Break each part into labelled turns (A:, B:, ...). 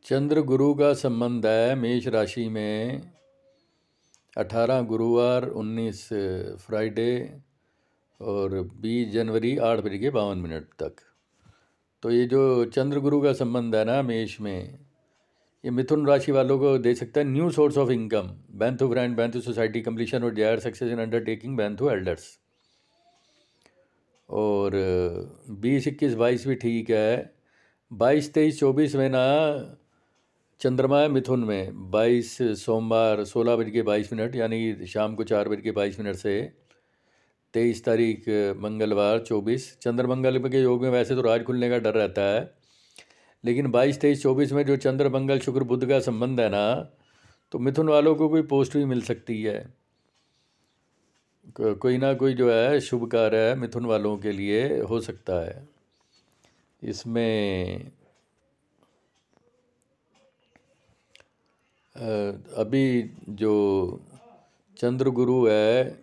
A: चंद्र गुरु का संबंध है मेष राशि में 18 गुरुवार 19 फ्राइडे और 20 जनवरी 8 बज के 52 मिनट तक। तो ये जो चंद्र गुरु का संबंध है ना मेष में, ये मिथुन राशि वालों को दे सकता है न्यू सोर्स ऑफ इनकम, बैंथू फ्रेंड, बैंथू सोसाइटी, कंप्लीशन और जायर सक्सेस इन अंडरटेकिंग, बैंथू एल्डर्स। और 20, 21, 22 भी ठीक है। 22, 23, 24 में ना चंद्रमा है मिथुन में। 22 सोमवार 16 बज के 22 मिनट यानी शाम को 4 बज के 22 मिनट से 23 तारीख मंगलवार 24 चंद्र मंगल के योग में। वैसे तो राज खुलने का डर रहता है, लेकिन 22, 23, 24 में जो चंद्र मंगल शुक्र बुध का संबंध है ना, तो मिथुन वालों को कोई पोस्ट भी मिल सकती है। कोई ना कोई जो है शुभ कार्य है मिथुन वालों के लिए हो सकता है। इसमें अभी जो चंद्र गुरु है,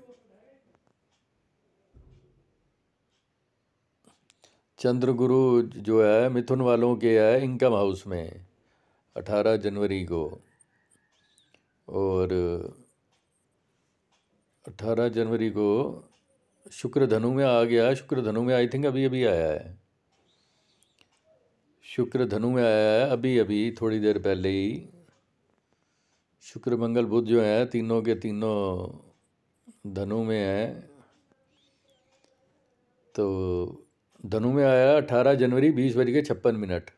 A: चंद्र गुरु जो है मिथुन वालों के है इनकम हाउस में 18 जनवरी को, और 18 जनवरी को शुक्र धनु में आ गया। शुक्र धनु में आई थिंक अभी अभी आया है। शुक्र धनु में आया है अभी अभी थोड़ी देर पहले ही। शुक्र मंगल बुध जो है तीनों के तीनों धनु में है। तो धनु में आया 18 जनवरी 20 बज के 56 मिनट।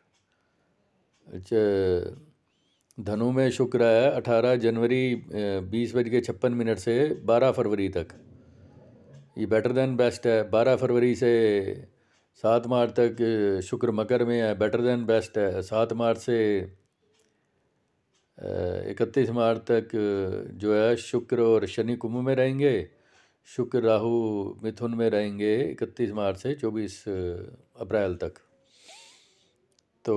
A: धनु में शुक्र है 18 जनवरी 20 बज के 56 मिनट से 12 फरवरी तक। ये बेटर देन बेस्ट है। 12 फरवरी से 7 मार्च तक शुक्र मकर में है, बेटर देन बेस्ट है। 7 मार्च से 31 मार्च तक जो है शुक्र और शनि कुंभ में रहेंगे, शुक्र राहु मिथुन में रहेंगे 31 मार्च से 24 अप्रैल तक। तो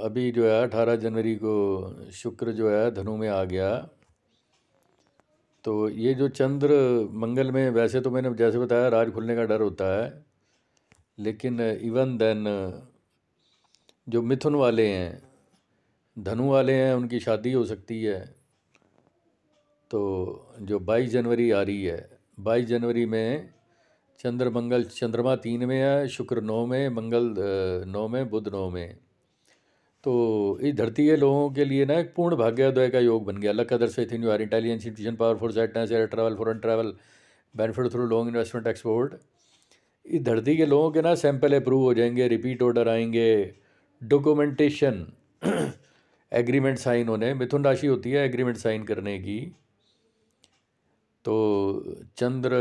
A: अभी जो है 18 जनवरी को शुक्र जो है धनु में आ गया। तो ये जो चंद्र मंगल में, वैसे तो मैंने जैसे बताया राज खुलने का डर होता है, लेकिन इवन देन जो मिथुन वाले हैं, धनु वाले हैं, उनकी शादी हो सकती है। तो जो 22 जनवरी आ रही है, 22 जनवरी में चंद्र मंगल, चंद्रमा 3 में है, शुक्र 9 में, मंगल 9 में, बुध 9 में। तो इस धरती के लोगों के लिए ना एक पूर्ण भाग्योदय का योग बन गया। Luck others faith in you or intelligence, intuition, power, foresightness, air travel, foreign travel, benefit through long investment, export. इस धरती के लोगों के ना सैंपल अप्रूव हो जाएंगे, रिपीट ऑर्डर आएंगे, डॉक्यूमेंटेशन एग्रीमेंट साइन होने। मिथुन राशि होती है एग्रीमेंट साइन करने की। तो चंद्र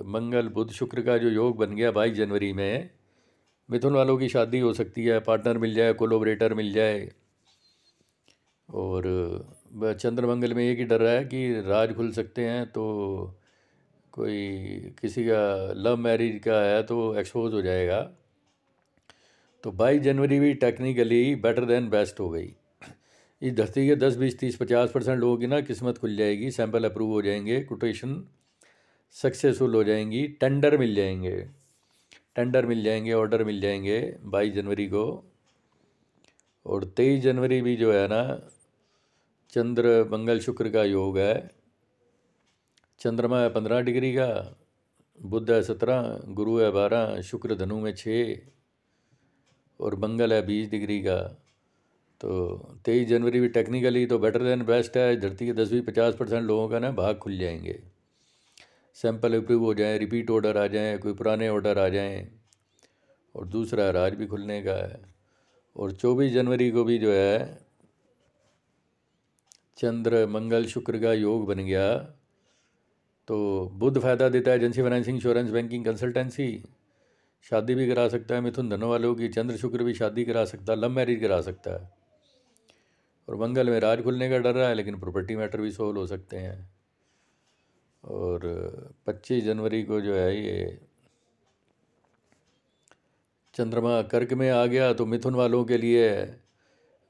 A: मंगल बुध शुक्र का जो योग बन गया 22 जनवरी में, मिथुन वालों की शादी हो सकती है, पार्टनर मिल जाए, कोलोबरेटर मिल जाए। और चंद्र मंगल में एक ही डर रहा है कि राज खुल सकते हैं। तो कोई किसी का लव मैरिज का है तो एक्सपोज हो जाएगा। तो 22 जनवरी भी टेक्निकली बेटर देन बेस्ट हो गई। इस धरती के 10, 20, 30, 50% लोगों की ना किस्मत खुल जाएगी, सैंपल अप्रूव हो जाएंगे, कोटेशन सक्सेसफुल हो जाएंगी, टेंडर मिल जाएंगे, ऑर्डर मिल जाएंगे 22 जनवरी को। और 23 जनवरी भी जो है ना चंद्र मंगल शुक्र का योग है। चंद्रमा है 15 डिग्री का, बुध है 17, गुरु है 12, शुक्र धनु में 6 और मंगल है 20 डिग्री का। तो 23 जनवरी भी टेक्निकली तो बेटर देन बेस्ट है। धरती के 10-50% लोगों का ना भाग खुल जाएंगे, सैंपल अप्रूव हो जाएं, रिपीट ऑर्डर आ जाएं, कोई पुराने ऑर्डर आ जाएं, और दूसरा राज भी खुलने का है। और 24 जनवरी को भी जो है चंद्र मंगल शुक्र का योग बन गया। तो बुध फायदा देता है agency, financing, insurance, banking, consultancy. शादी भी करा सकता है मिथुन धनु वालों की। चंद्र शुक्र भी शादी करा सकता है, लव मैरिज करा सकता है। और मंगल में राज खुलने का डर रहा है, लेकिन प्रॉपर्टी मैटर भी सोल्व हो सकते हैं। और 25 जनवरी को जो है ये चंद्रमा कर्क में आ गया। तो मिथुन वालों के लिए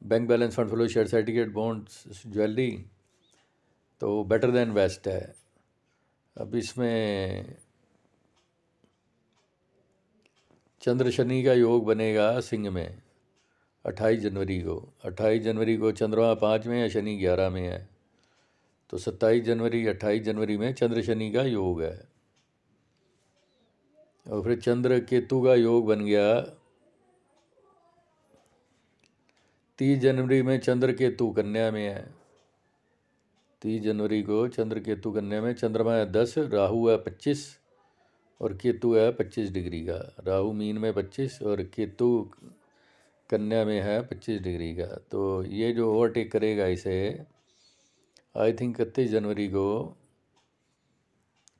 A: bank balance, fund flow, share certificate, bonds, jewellery तो बेटर देन बेस्ट है। अब इसमें चंद्र शनि का योग बनेगा सिंह में 28 जनवरी को। 28 जनवरी को चंद्रमा 5 में या शनि 11 में है, तो 27 जनवरी 28 जनवरी में चंद्र शनि का योग है। और फिर चंद्र केतु का योग बन गया 30 जनवरी में। चंद्र केतु कन्या में है, 30 जनवरी को चंद्र केतु कन्या में। चंद्रमा है 10, राहु है 25 और केतु है 25 डिग्री का। राहु मीन में 25 और केतु कन्या में है 25 डिग्री का। तो ये जो ओवरटेक करेगा इसे, आई थिंक 31 जनवरी को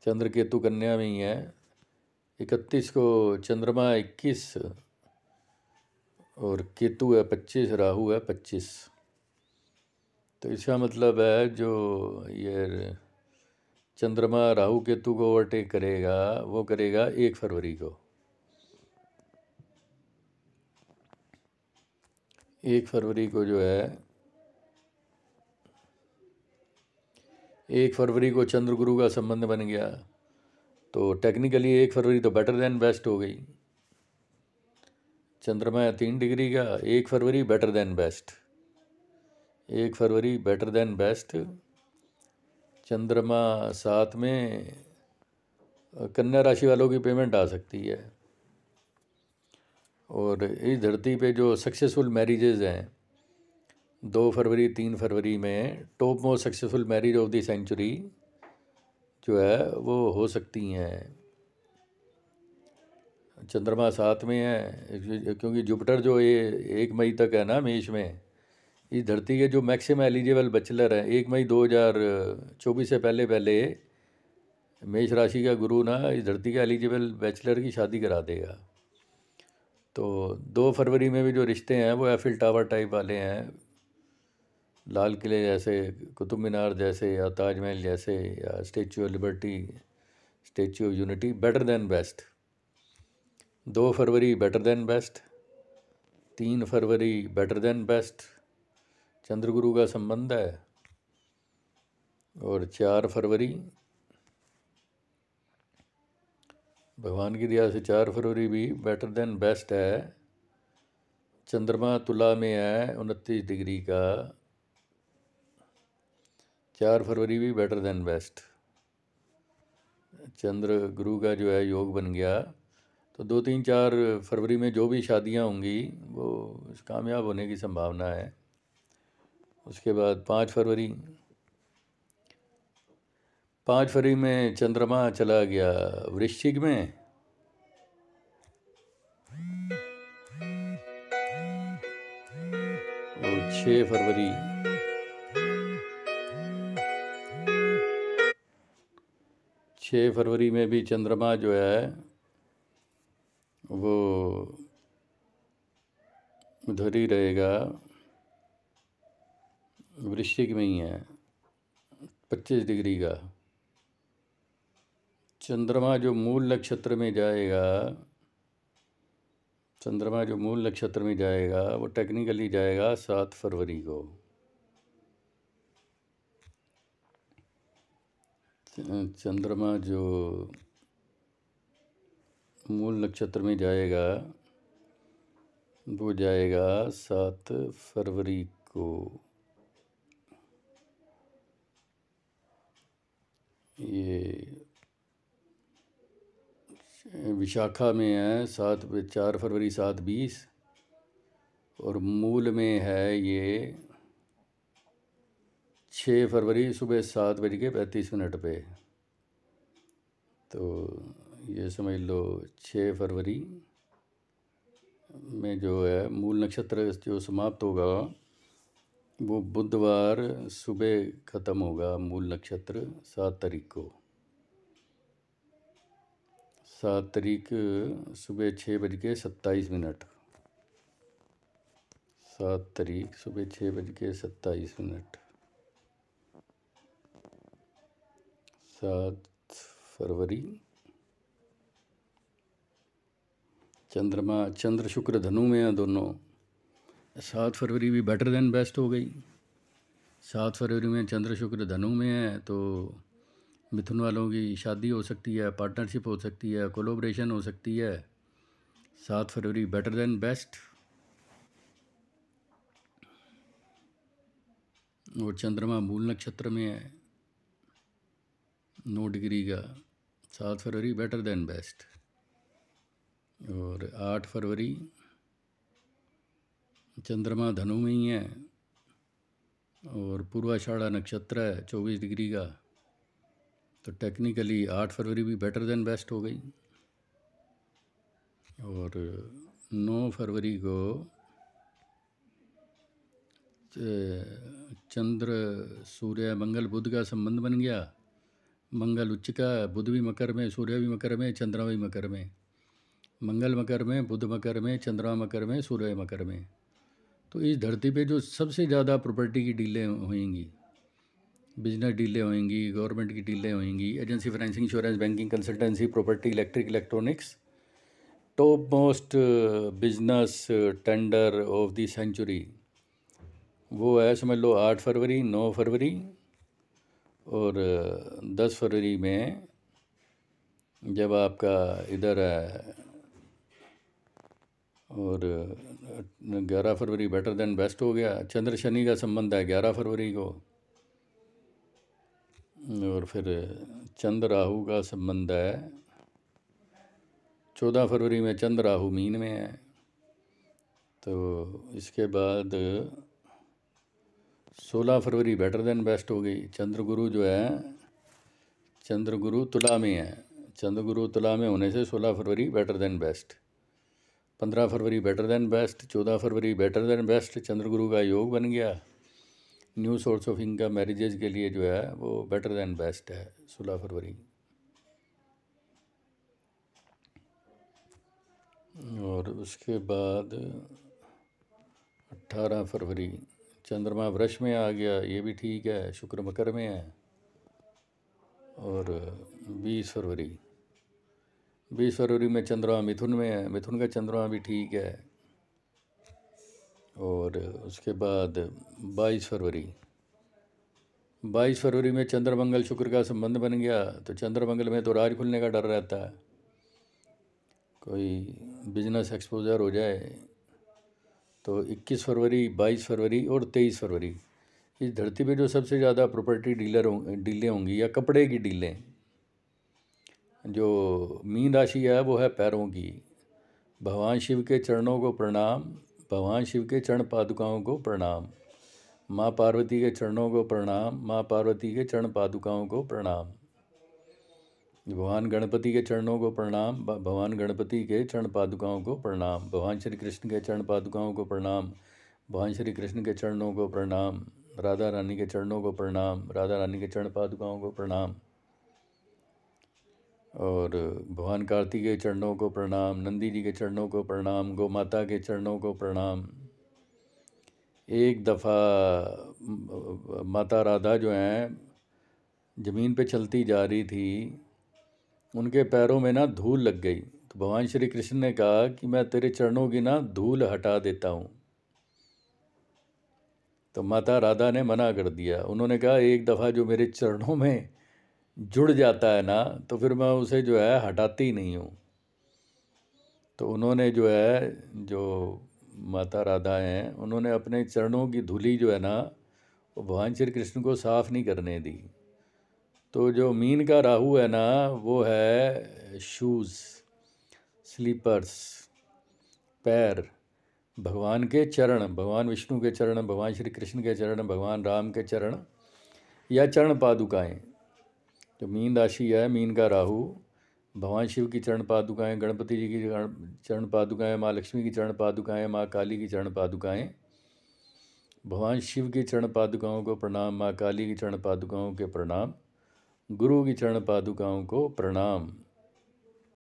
A: चंद्र केतु कन्या में ही है। 31 को चंद्रमा 21 और केतु है 25, राहु है 25। तो इसका मतलब है जो ये चंद्रमा राहु केतु को ओवरटेक करेगा वो करेगा 1 फरवरी को। 1 फरवरी को जो है, 1 फरवरी को चंद्र गुरु का संबंध बन गया। तो टेक्निकली 1 फरवरी तो बेटर देन बेस्ट हो गई। चंद्रमा है 3 डिग्री का, 1 फरवरी बेटर देन बेस्ट। 1 फरवरी बेटर देन बेस्ट। चंद्रमा 7 में, कन्या राशि वालों की पेमेंट आ सकती है। और इस धरती पे जो सक्सेसफुल मैरिजेज हैं 2 फरवरी 3 फरवरी में, top most successful marriage of the century जो है वो हो सकती हैं। चंद्रमा 7 में है क्योंकि जुपिटर जो ये 1 मई तक है ना मेष में। इस धरती के जो मैक्सिमम एलिजिबल बैचलर हैं 1 मई 2024 से पहले पहले मेष राशि का गुरु ना इस धरती के एलिजिबल बैचलर की शादी करा देगा। तो 2 फरवरी में भी जो रिश्ते हैं वो एफिल टावर टाइप वाले हैं, लाल किले जैसे, कुतुब मीनार जैसे, या ताजमहल जैसे, या Statue of Liberty, Statue of Unity. Better than best. 2 फरवरी बेटर देन बेस्ट, 3 फरवरी बेटर देन बेस्ट, चंद्रगुरु का संबंध है। और 4 फरवरी भगवान की दया से 4 फरवरी भी बेटर देन बेस्ट है। चंद्रमा तुला में है 29 डिग्री का। 4 फरवरी भी बेटर देन बेस्ट। चंद्र गुरु का जो है योग बन गया। तो 2, 3, 4 फरवरी में जो भी शादियां होंगी वो कामयाब होने की संभावना है। उसके बाद 5 फरवरी, 5 फरवरी में चंद्रमा चला गया वृश्चिक में। और 6 फरवरी, 6 फरवरी में भी चंद्रमा जो है वो उधर ही रहेगा, वृश्चिक में ही है 25 डिग्री का। चंद्रमा जो मूल नक्षत्र में जाएगा, चंद्रमा जो मूल नक्षत्र में जाएगा वो टेक्निकली जाएगा 7 फरवरी को। चंद्रमा जो मूल नक्षत्र में जाएगा वो जाएगा 7 फरवरी को। ये विशाखा में है 4 फरवरी 7:20 और मूल में है ये 6 फरवरी सुबह 7:35 पे। तो ये समझ लो 6 फरवरी में जो है मूल नक्षत्र जो समाप्त होगा वो बुधवार सुबह ख़त्म होगा। मूल नक्षत्र 7 तारीख को, 7 तारीख सुबह 6:27। 7 तारीख सुबह 6:27। 7 फरवरी चंद्रमा, चंद्र शुक्र धनु में हैं दोनों। 7 फरवरी भी बेटर देन बेस्ट हो गई। 7 फरवरी में चंद्र शुक्र धनु में है तो मिथुन वालों की शादी हो सकती है, पार्टनरशिप हो सकती है, कोलैबोरेशन हो सकती है। 7 फरवरी बेटर देन बेस्ट। और चंद्रमा मूल नक्षत्र में है 9 डिग्री का। 7 फरवरी बेटर देन बेस्ट। और 8 फरवरी चंद्रमा धनु में ही है और पूर्वाषाढ़ा नक्षत्र है 24 डिग्री का। तो टेक्निकली 8 फरवरी भी बेटर देन बेस्ट हो गई। और 9 फरवरी को चंद्र सूर्य मंगल बुध का संबंध बन गया। मंगल उच्च का, बुध भी मकर में, सूर्य भी मकर में, चंद्रमा भी मकर में। मंगल मकर में, बुध मकर में, चंद्रमा मकर में, सूर्य मकर में। तो इस धरती पे जो सबसे ज़्यादा प्रॉपर्टी की डीलें होंगी, बिजनेस डीलें होंगी, गवर्नमेंट की डीलें होंगी, agency, financing, insurance, banking, consultancy, property, electric, electronics, top most business tender of the century, वो है समझ लो 8 फरवरी, 9 फरवरी और 10 फरवरी में। जब आपका इधर है और 11 फरवरी बेटर देन बेस्ट हो गया। चंद्र शनि का संबंध है 11 फरवरी को। और फिर चंद्र राहु का संबंध है 14 फरवरी में। चंद्र राहु मीन में है। तो इसके बाद 16 फरवरी बेटर देन बेस्ट हो गई। चंद्र गुरु जो है, चंद्र गुरु तुला में है। चंद्र गुरु तुला में होने से 16 फरवरी बेटर देन बेस्ट। 15 फरवरी बेटर देन बेस्ट। 14 फरवरी बेटर देन बेस्ट। चंद्र गुरु का योग बन गया। New source of income, marriages के लिए जो है वो बेटर देन बेस्ट है 16 फरवरी। और उसके बाद 18 फरवरी चंद्रमा वृष में आ गया, ये भी ठीक है। शुक्र मकर में है। और 20 फरवरी में चंद्रमा मिथुन में है। मिथुन का चंद्रमा भी ठीक है। और उसके बाद 22 फरवरी में चंद्र मंगल शुक्र का संबंध बन गया। तो चंद्र मंगल में तो राज खुलने का डर रहता है, कोई बिजनेस एक्सपोजर हो जाए। तो 21 फरवरी, 22 फरवरी और 23 फरवरी इस धरती पे जो सबसे ज़्यादा प्रॉपर्टी डीलें होंगी या कपड़े की डीलें। जो मीन राशि है वो है पैरों की। भगवान शिव के चरणों को प्रणाम। भगवान शिव के चरण पादुकाओं को प्रणाम। माँ पार्वती के चरणों को प्रणाम। माँ पार्वती के चरण पादुकाओं को प्रणाम। भगवान गणपति के चरणों को प्रणाम। भगवान गणपति के चरण पादुकाओं को प्रणाम। भगवान श्री कृष्ण के चरण पादुकाओं को प्रणाम। भगवान श्री कृष्ण के चरणों को प्रणाम। राधा रानी के चरणों को प्रणाम। राधा रानी के चरण पादुकाओं को प्रणाम। और भगवान कार्तिक के चरणों को प्रणाम। नंदी जी के चरणों को प्रणाम। गौ माता के चरणों को प्रणाम। एक दफ़ा माता राधा जो हैं ज़मीन पे चलती जा रही थी, उनके पैरों में ना धूल लग गई। तो भगवान श्री कृष्ण ने कहा कि मैं तेरे चरणों की ना धूल हटा देता हूँ। तो माता राधा ने मना कर दिया। उन्होंने कहा एक दफ़ा जो मेरे चरणों में जुड़ जाता है ना, तो फिर मैं उसे जो है हटाती नहीं हूँ। तो उन्होंने जो है, जो माता राधा हैं, उन्होंने अपने चरणों की धूली जो है ना वो भगवान श्री कृष्ण को साफ़ नहीं करने दी। तो जो मीन का राहु है ना वो है शूज़, स्लीपर्स, पैर, भगवान के चरण, भगवान विष्णु के चरण, भगवान श्री कृष्ण के चरण, भगवान राम के चरण या चरण पादुकाएँ। जो मीन राशि है, मीन का राहु, भगवान शिव की चरण पादुकाएँ, गणपति जी की चरण पादुकाएँ, माँ लक्ष्मी की चरण पादुकाएँ, माँ काली की चरण पादुकाएँ। भगवान शिव की चरण पादुकाओं को प्रणाम। माँ काली की चरण पादुकाओं के प्रणाम। गुरु की चरण पादुकाओं को प्रणाम।